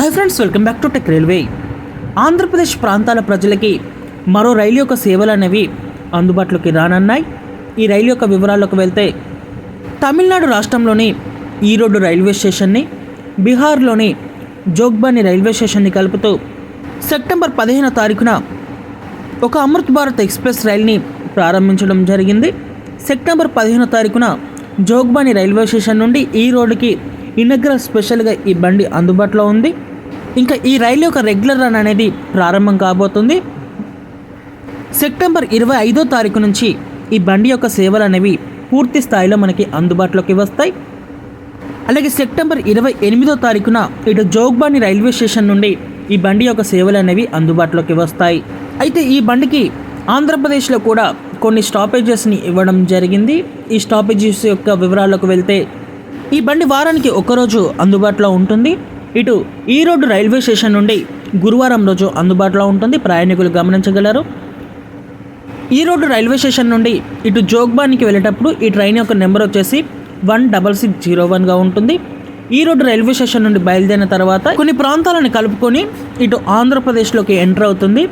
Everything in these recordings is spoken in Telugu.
Hi friends, welcome back to tech railway. Andhra Pradesh ప్రాంతాల ప్రజలకి మరో రైలు యొక్క సేవలు అనేవి అందుబాటులోకి రానున్నాయి. ఈ రైలు యొక్క వివరాల్లోకి వెళ్తే, తమిళనాడు రాష్ట్రంలోని ఈరోడ్ రైల్వే స్టేషన్ని బీహార్లోని జోగ్బాని రైల్వే స్టేషన్ని కలుపుతూ సెప్టెంబర్ 15వ తారీఖున ఒక అమృత్ భారత్ ఎక్స్ప్రెస్ రైల్ని ప్రారంభించడం జరిగింది. సెప్టెంబర్ 15వ తారీఖున జోగ్బాని రైల్వే స్టేషన్ నుండి ఈ రోడ్డుకి ఇనగ్రల్ స్పెషల్గా ఈ బండి అందుబాటులో ఉంది. ఇంకా ఈ రైలు యొక్క రెగ్యులర్ రన్ అనేది ప్రారంభం కాబోతుంది. సెప్టెంబర్ 25వ తారీఖు నుంచి ఈ బండి యొక్క సేవలు అనేవి పూర్తి స్థాయిలో మనకి అందుబాటులోకి వస్తాయి. అలాగే సెప్టెంబర్ 28వ తారీఖున ఇటు జోగ్బాని రైల్వే స్టేషన్ నుండి ఈ బండి యొక్క సేవలు అనేవి అందుబాటులోకి వస్తాయి. అయితే ఈ బండికి ఆంధ్రప్రదేశ్లో కూడా కొన్ని స్టాపేజెస్ని ఇవ్వడం జరిగింది. ఈ స్టాపేజెస్ యొక్క వివరాలకు వెళ్తే, ఈ బండి వారానికి ఒక్కరోజు అందుబాటులో ఉంటుంది. ఇటు ఈరోడ్ రైల్వే స్టేషన్ నుండి గురువారం రోజు అందుబాటులో ఉంటుంది, ప్రయాణికులు గమనించగలరు. ఈరోడ్ రైల్వే స్టేషన్ నుండి ఇటు జోగ్బానికి వెళ్ళేటప్పుడు ఈ ట్రైన్ యొక్క నెంబర్ వచ్చేసి 16601గా ఉంటుంది. ఈరోడ్ రైల్వే స్టేషన్ నుండి బయలుదేరిన తర్వాత కొన్ని ప్రాంతాలను కలుపుకొని ఇటు ఆంధ్రప్రదేశ్లోకి ఎంటర్ అవుతుంది.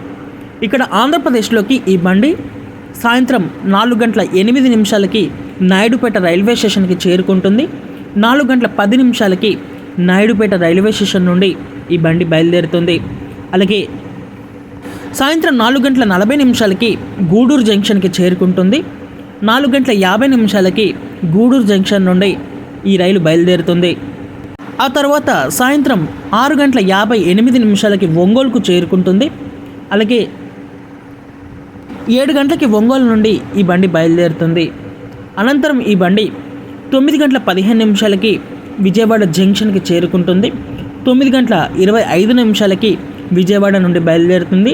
ఇక్కడ ఆంధ్రప్రదేశ్లోకి ఈ బండి సాయంత్రం 4:08 నాయుడుపేట రైల్వే స్టేషన్కి చేరుకుంటుంది. 4:10 నాయుడుపేట రైల్వే స్టేషన్ నుండి ఈ బండి బయలుదేరుతుంది. అలాగే సాయంత్రం 4:40 గూడూరు జంక్షన్కి చేరుకుంటుంది. 4:50 గూడూరు జంక్షన్ నుండి ఈ రైలు బయలుదేరుతుంది. ఆ తర్వాత సాయంత్రం 6:58 ఒంగోలుకు చేరుకుంటుంది. అలాగే 7 గంటలకి ఒంగోలు నుండి ఈ బండి బయలుదేరుతుంది. అనంతరం ఈ బండి 9:15 విజయవాడ జంక్షన్కి చేరుకుంటుంది. 9:25 విజయవాడ నుండి బయలుదేరుతుంది.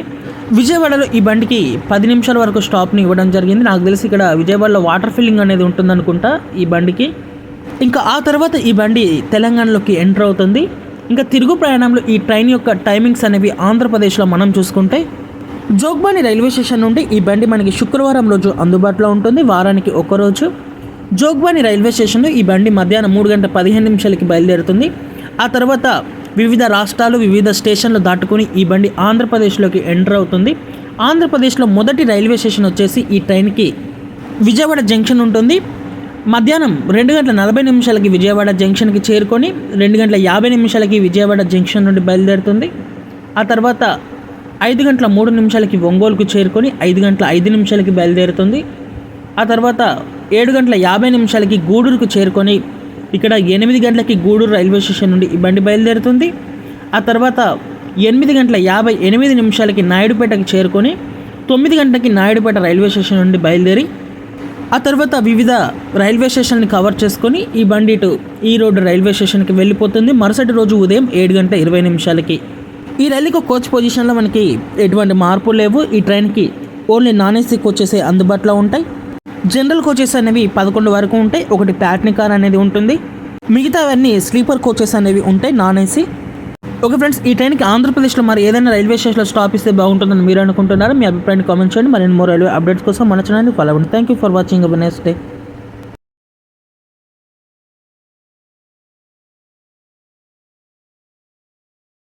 విజయవాడలో ఈ బండికి 10 నిమిషాల వరకు స్టాప్ని ఇవ్వడం జరిగింది. నాకు తెలిసి ఇక్కడ విజయవాడలో వాటర్ ఫిల్లింగ్ అనేది ఉంటుందనుకుంటా ఈ బండికి. ఇంకా ఆ తర్వాత ఈ బండి తెలంగాణలోకి ఎంటర్ అవుతుంది. ఇంకా తిరుగు ప్రయాణంలో ఈ ట్రైన్ యొక్క టైమింగ్స్ అనేవి ఆంధ్రప్రదేశ్లో మనం చూసుకుంటే, జోగ్బాని రైల్వే స్టేషన్ నుండి ఈ బండి మనకి శుక్రవారం రోజు అందుబాటులో ఉంటుంది, వారానికి ఒక్కరోజు. జోగ్బాని రైల్వే స్టేషన్లో ఈ బండి మధ్యాహ్నం 3:15 బయలుదేరుతుంది. ఆ తర్వాత వివిధ రాష్ట్రాలు, వివిధ స్టేషన్లు దాటుకొని ఈ బండి ఆంధ్రప్రదేశ్లోకి ఎంటర్ అవుతుంది. ఆంధ్రప్రదేశ్లో మొదటి రైల్వే స్టేషన్ వచ్చేసి ఈ ట్రైన్కి విజయవాడ జంక్షన్ ఉంటుంది. మధ్యాహ్నం 2:40 విజయవాడ జంక్షన్కి చేరుకొని 2:50 విజయవాడ జంక్షన్ నుండి బయలుదేరుతుంది. ఆ తర్వాత 5:03 ఒంగోలుకు చేరుకొని 5:05 బయలుదేరుతుంది. ఆ తర్వాత 7:50 గూడూరుకు చేరుకొని ఇక్కడ 8 గంటలకి గూడూరు రైల్వే స్టేషన్ నుండి ఈ బండి బయలుదేరుతుంది. ఆ తర్వాత 8:58 నాయుడుపేటకి చేరుకొని 9 గంటలకి నాయుడుపేట రైల్వే స్టేషన్ నుండి బయలుదేరి ఆ తర్వాత వివిధ రైల్వే స్టేషన్ని కవర్ చేసుకొని ఈ బండి ఇటు ఈరోడ్ రైల్వే స్టేషన్కి వెళ్ళిపోతుంది. మరుసటి రోజు ఉదయం 7:20 ఈ రైలుకు కోచ్ పొజిషన్లో మనకి ఎటువంటి మార్పులు లేవు. ఈ ట్రైన్కి ఓన్లీ నాన్ ఏసీ కోచెస్ అందుబాటులో ఉంటాయి. జనరల్ కోచెస్ అనేవి 11 వరకు ఉంటాయి. ఒకటి ప్లాటినం కార్ అనేది ఉంటుంది. మిగతావన్నీ స్లీపర్ కోచెస్ అనేవి ఉంటాయి, నాన్ ఏసీ. ఓకే ఫ్రెండ్స్, ఈ ట్రైన్కి ఆంధ్రప్రదేశ్లో మరి ఏదైనా రైల్వే స్టేషన్లో స్టాప్ ఇస్తే బాగుంటుందని మీరు అనుకుంటున్నారు? మీ అభిప్రాయాన్ని కామెంట్ చేయండి. మరిన్ని మోర్ రైల్వే అప్డేట్స్ కోసం మన ఛానల్ని ఫాలో అవ్వండి. Thank you for watching. Next day.